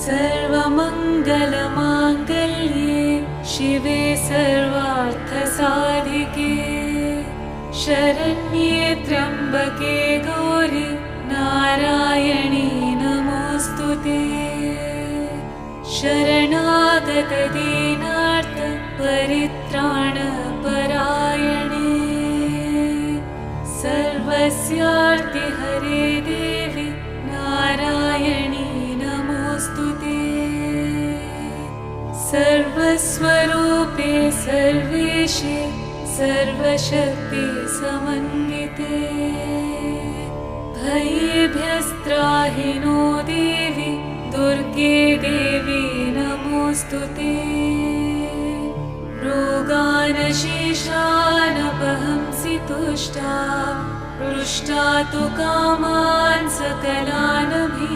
सर्वमङ्गलमाङ्गल्ये शिवे सर्वार्थसाधिके शरण्ये त्र्यम्बके गौरि नारायणी नमोऽस्तुते शरणागतदीनार्थ परित्राणपरायणे सर्वस्यार्तिहरे देवि नारायणी नमोऽस्तुते सर्वस्वरूपे सर्वेशे सर्वशक्ति समन्विते भयेभ्यस्त्राहि नो देवि दुर्गे देवी नमोऽस्तुते रोगानशेषानपहंसि तुष्टा पृष्टा तु कामान् सकलानभि